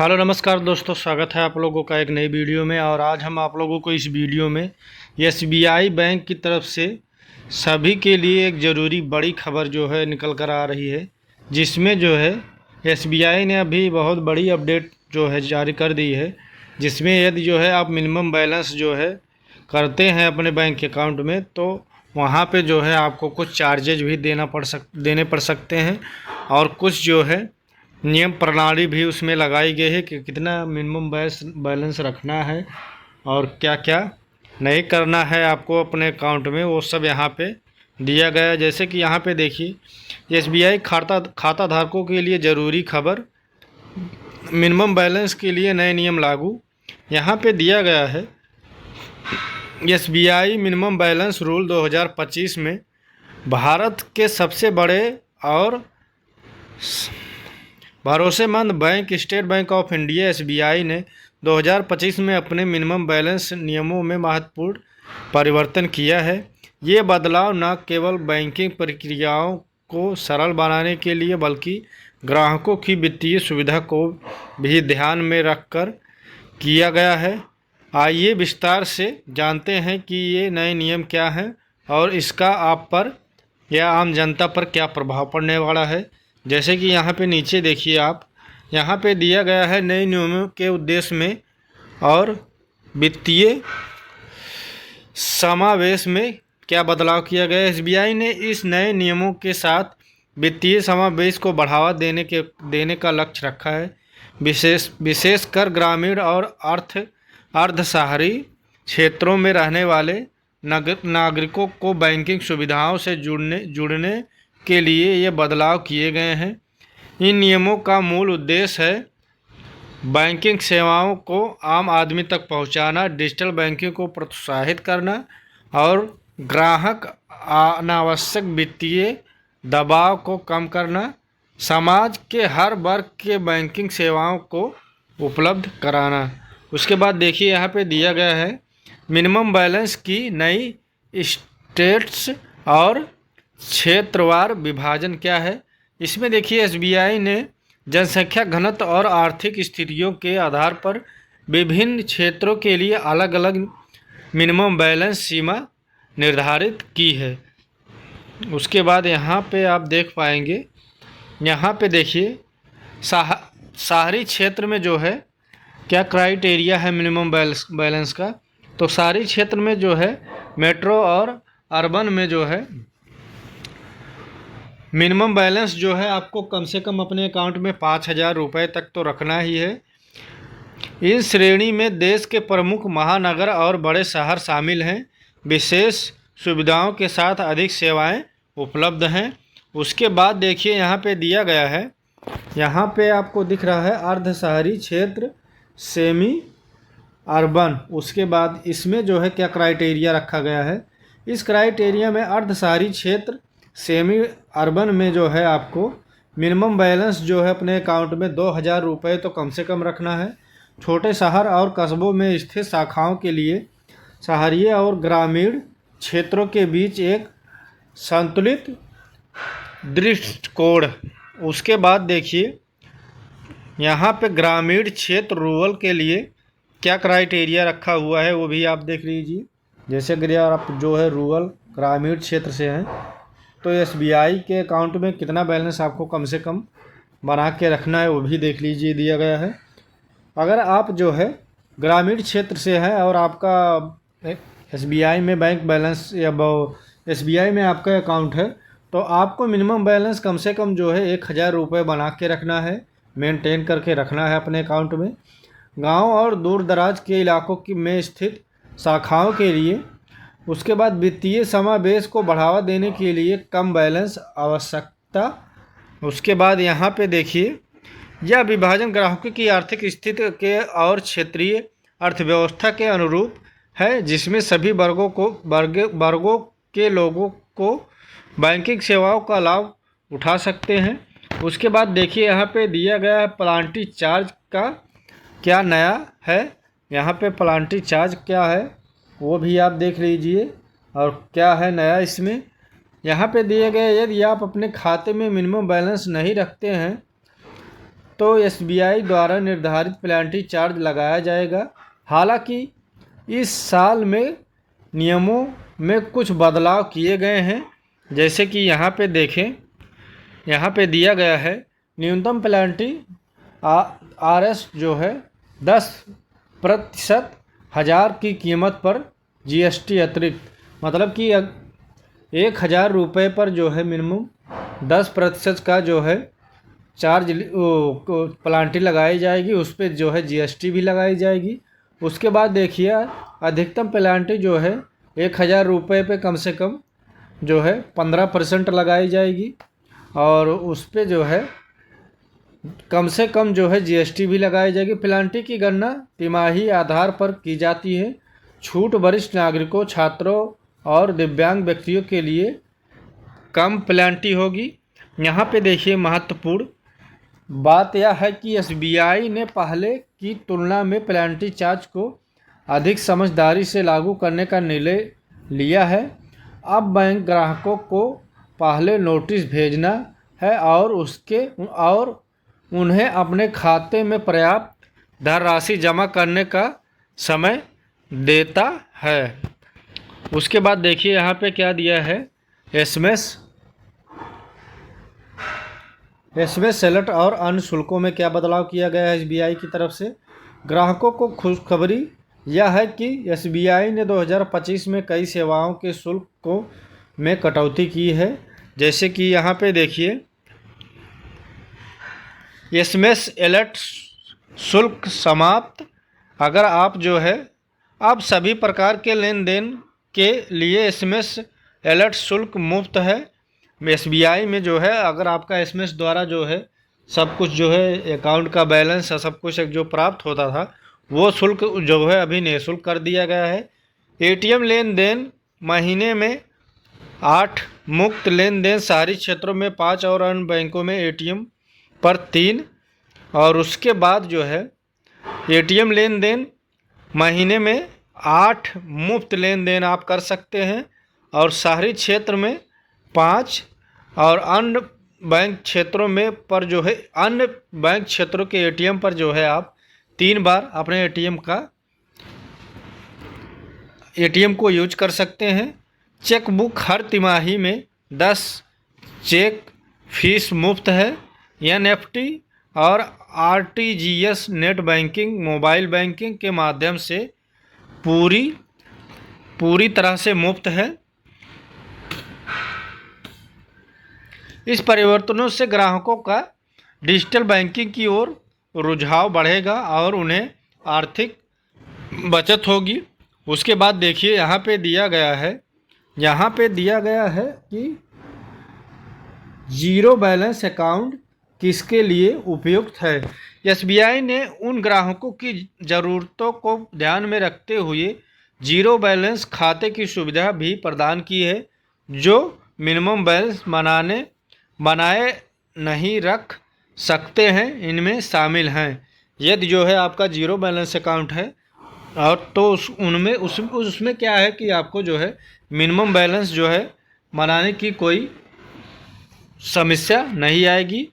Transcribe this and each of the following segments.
Hello नमस्कार दोस्तों, स्वागत है आप लोगों का एक नई वीडियो में। और आज हम आप लोगों को इस वीडियो में एसबीआई बैंक की तरफ से सभी के लिए एक ज़रूरी बड़ी खबर जो है निकल कर आ रही है, जिसमें जो है एसबीआई ने अभी बहुत बड़ी अपडेट जो है जारी कर दी है, जिसमें यदि जो है आप मिनिमम बैलेंस जो है करते हैं अपने बैंक अकाउंट में, तो वहाँ पे जो है आपको कुछ चार्जेज भी देने पड़ सकते हैं। और कुछ जो है नियम प्रणाली भी उसमें लगाई गई है कि कितना मिनिमम बैलेंस रखना है और क्या क्या नहीं करना है आपको अपने अकाउंट में, वो सब यहाँ पे दिया गया है। जैसे कि यहाँ पे देखिए, एसबीआई खाता धारकों के लिए ज़रूरी खबर, मिनिमम बैलेंस के लिए नए नियम लागू। यहाँ पे दिया गया है एसबीआई मिनिमम बैलेंस रूल 2025 में भारत के सबसे बड़े और भरोसेमंद bank state bank of India SBI ने 2025 में अपने मिनिमम बैलेंस नियमों में महत्वपूर्ण परिवर्तन किया है। ये बदलाव न केवल बैंकिंग प्रक्रियाओं को सरल बनाने के लिए बल्कि ग्राहकों की वित्तीय सुविधा को भी ध्यान में रखकर किया गया है। आइए विस्तार से जानते हैं कि ये नए नियम क्या हैं और इसका आप पर या आम जनता पर क्या प्रभाव पड़ने वाला है। जैसे कि यहाँ पे नीचे देखिए आप, यहाँ पे दिया गया है नए नियमों के उद्देश्य में और वित्तीय समावेश में क्या बदलाव किया गया है। एसबीआई ने इस नए नियमों के साथ वित्तीय समावेश को बढ़ावा देने का लक्ष्य रखा है, विशेषकर ग्रामीण और अर्ध शहरी क्षेत्रों में रहने वाले नागरिकों को बैंकिंग सुविधाओं से जुड़ने के लिए ये बदलाव किए गए हैं। इन नियमों का मूल उद्देश्य है बैंकिंग सेवाओं को आम आदमी तक पहुंचाना, डिजिटल बैंकिंग को प्रोत्साहित करना और ग्राहक अनावश्यक वित्तीय दबाव को कम करना, समाज के हर वर्ग के बैंकिंग सेवाओं को उपलब्ध कराना। उसके बाद देखिए यहाँ पे दिया गया है मिनिमम बैलेंस की नई स्टेट्स और क्षेत्रवार विभाजन क्या है। इसमें देखिए एसबीआई ने जनसंख्या घनत्व और आर्थिक स्थितियों के आधार पर विभिन्न क्षेत्रों के लिए अलग अलग मिनिमम बैलेंस सीमा निर्धारित की है। उसके बाद यहाँ पे आप देख पाएंगे, यहाँ पे देखिए शहरी क्षेत्र में जो है क्या क्राइटेरिया है मिनिमम बैलेंस का। तो शहरी क्षेत्र में जो है मेट्रो और अर्बन में जो है मिनिमम बैलेंस जो है आपको कम से कम अपने अकाउंट में 5,000 रुपये तक तो रखना ही है। इस श्रेणी में देश के प्रमुख महानगर और बड़े शहर शामिल हैं। विशेष सुविधाओं के साथ अधिक सेवाएं उपलब्ध हैं। उसके बाद देखिए यहाँ पे दिया गया है, यहाँ पे आपको दिख रहा है अर्ध शहरी क्षेत्र, सेमी अर्बन। उसके बाद इसमें जो है क्या क्राइटेरिया रखा गया है। इस क्राइटेरिया में अर्ध शहरी क्षेत्र, सेमी अर्बन में जो है आपको मिनिमम बैलेंस जो है अपने अकाउंट में 2,000 रुपये तो कम से कम रखना है। छोटे शहर और कस्बों में स्थित शाखाओं के लिए शहरीय और ग्रामीण क्षेत्रों के बीच एक संतुलित दृष्टिकोण। उसके बाद देखिए यहाँ पे ग्रामीण क्षेत्र रूरल के लिए क्या क्राइटेरिया रखा हुआ है वो भी आप देख लीजिए। जैसे अगर आप जो है रूरल ग्रामीण क्षेत्र से हैं तो एसबीआई के अकाउंट में कितना बैलेंस आपको कम से कम बना के रखना है वो भी देख लीजिए, दिया गया है। अगर आप जो है ग्रामीण क्षेत्र से हैं और आपका एसबीआई में बैंक बैलेंस या एसबीआई में आपका अकाउंट है तो आपको मिनिमम बैलेंस कम से कम जो है 1,000 रुपये बना के रखना है, मेंटेन करके रखना है अपने अकाउंट में। गांव और दूर दराज के इलाकों में स्थित शाखाओं के लिए। उसके बाद वित्तीय समावेश को बढ़ावा देने के लिए कम बैलेंस आवश्यकता। उसके बाद यहाँ पे देखिए यह विभाजन ग्राहकों की आर्थिक स्थिति के और क्षेत्रीय अर्थव्यवस्था के अनुरूप है, जिसमें सभी वर्गों के लोगों को बैंकिंग सेवाओं का लाभ उठा सकते हैं। उसके बाद देखिए यहाँ पे दिया गया है प्लांटी चार्ज का क्या नया है। यहाँ पे प्लांटी चार्ज क्या है वो भी आप देख लीजिए और क्या है नया इसमें। यहाँ पे दिए गए यदि आप अपने खाते में मिनिमम बैलेंस नहीं रखते हैं तो एसबीआई द्वारा निर्धारित पेनल्टी चार्ज लगाया जाएगा। हालांकि इस साल में नियमों में कुछ बदलाव किए गए हैं, जैसे कि यहाँ पे देखें, यहाँ पे दिया गया है न्यूनतम पेनल्टी आरएस जो है 10% 1000 की कीमत पर जीएसटी अतिरिक्त, मतलब कि 1000 रुपये पर जो है मिनिमम 10% का जो है चार्ज पेनल्टी लगाई जाएगी, उस पर जो है जीएसटी भी लगाई जाएगी। उसके बाद देखिए अधिकतम पेनल्टी जो है 1000 रुपये पे कम से कम जो है 15% लगाई जाएगी, और उस पर जो है कम से कम जो है जीएसटी भी लगाई जाएगी। पेनल्टी की गणना तिमाही आधार पर की जाती है। छूट वरिष्ठ नागरिकों, छात्रों और दिव्यांग व्यक्तियों के लिए कम पेनल्टी होगी। यहाँ पे देखिए महत्वपूर्ण बात यह है कि एसबीआई ने पहले की तुलना में पेनल्टी चार्ज को अधिक समझदारी से लागू करने का निर्णय लिया है। अब बैंक ग्राहकों को पहले नोटिस भेजना है और उन्हें अपने खाते में पर्याप्त धनराशि जमा करने का समय देता है। उसके बाद देखिए यहाँ पे क्या दिया है, एसएमएस सेलेक्ट और अन्य शुल्कों में क्या बदलाव किया गया है एसबीआई की तरफ से। ग्राहकों को खुशखबरी यह है कि एसबीआई ने 2025 में कई सेवाओं के शुल्कों में कटौती की है, जैसे कि यहाँ पे देखिए एसएमएस अलर्ट शुल्क समाप्त। अगर आप जो है अब सभी प्रकार के लेन देन के लिए एसएमएस अलर्ट शुल्क मुफ्त है एसबीआई में जो है। अगर आपका एसएमएस द्वारा जो है सब कुछ जो है अकाउंट का बैलेंस और सब कुछ जो प्राप्त होता था, वो शुल्क जो है अभी निःशुल्क कर दिया गया है। एटीएम लेन देन महीने में 8, मुक्त लेन देन शहरी क्षेत्रों में 5 और अन्य बैंकों में एटीएम पर 3। और उसके बाद जो है एटीएम लेन देन महीने में 8 मुफ्त लेन देन आप कर सकते हैं, और शहरी क्षेत्र में 5 और अन्य बैंक क्षेत्रों में पर जो है अन्य बैंक क्षेत्रों के एटीएम पर जो है आप 3 बार अपने एटीएम को यूज कर सकते हैं। चेक बुक हर तिमाही में 10 चेक फीस मुफ्त है। एनएफटी और RTGS net banking, mobile banking के माध्यम से पूरी तरह से मुफ्त है। इस परिवर्तनों से ग्राहकों का डिजिटल बैंकिंग की ओर रुझाव बढ़ेगा और उन्हें आर्थिक बचत होगी। उसके बाद देखिए यहाँ पे दिया गया है कि जीरो बैलेंस अकाउंट किसके लिए उपयुक्त है। एसबीआई ने उन ग्राहकों की ज़रूरतों को ध्यान में रखते हुए जीरो बैलेंस खाते की सुविधा भी प्रदान की है, जो मिनिमम बैलेंस बनाए नहीं रख सकते हैं। इनमें शामिल हैं, यदि जो है आपका जीरो बैलेंस अकाउंट है और तो उसमें क्या है कि आपको जो है मिनिमम बैलेंस जो है बनाने की कोई समस्या नहीं आएगी।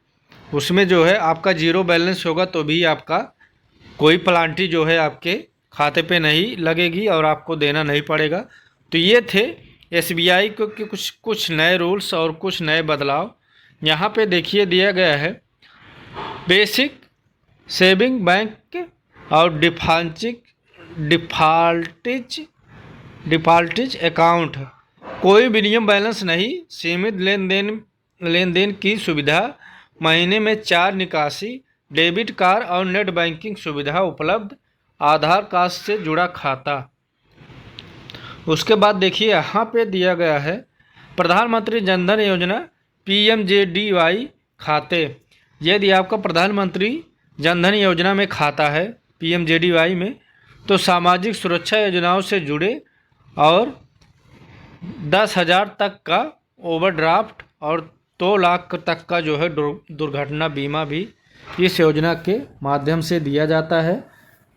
उसमें जो है आपका जीरो बैलेंस होगा तो भी आपका कोई पेनल्टी जो है आपके खाते पे नहीं लगेगी और आपको देना नहीं पड़ेगा। तो ये थे एसबीआई को के कुछ नए रूल्स और कुछ नए बदलाव। यहाँ पे देखिए दिया गया है बेसिक सेविंग बैंक और डिफाल्टिज अकाउंट, कोई मिनिमम बैलेंस नहीं, सीमित लेन देन की सुविधा, महीने में 4 निकासी, डेबिट कार्ड और नेट बैंकिंग सुविधा उपलब्ध, आधार कार्ड से जुड़ा खाता। उसके बाद देखिए यहाँ पे दिया गया है प्रधानमंत्री जनधन योजना पीएमजेडीवाई खाते। यदि आपका प्रधानमंत्री जनधन योजना में खाता है पीएमजेडीवाई में, तो सामाजिक सुरक्षा योजनाओं से जुड़े और 10,000 तक का ओवरड्राफ्ट और 2 लाख तक का जो है दुर्घटना बीमा भी इस योजना के माध्यम से दिया जाता है।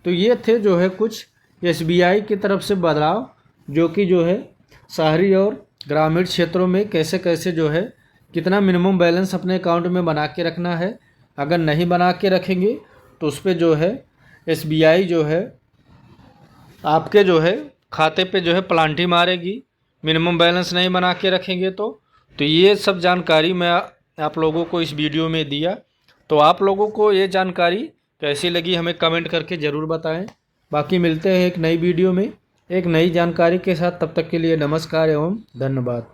तो ये थे जो है कुछ एसबीआई की तरफ से बदलाव, जो कि जो है शहरी और ग्रामीण क्षेत्रों में कैसे जो है कितना मिनिमम बैलेंस अपने अकाउंट में बना के रखना है, अगर नहीं बना के रखेंगे तो उस पर जो है SBI जो है आपके जो है खाते पे जो है प्लांटी मारेगी, मिनिमम बैलेंस नहीं बना के रखेंगे तो ये सब जानकारी मैं आप लोगों को इस वीडियो में दिया। तो आप लोगों को ये जानकारी कैसी लगी हमें कमेंट करके ज़रूर बताएं। बाकी मिलते हैं एक नई वीडियो में एक नई जानकारी के साथ। तब तक के लिए नमस्कार एवं धन्यवाद।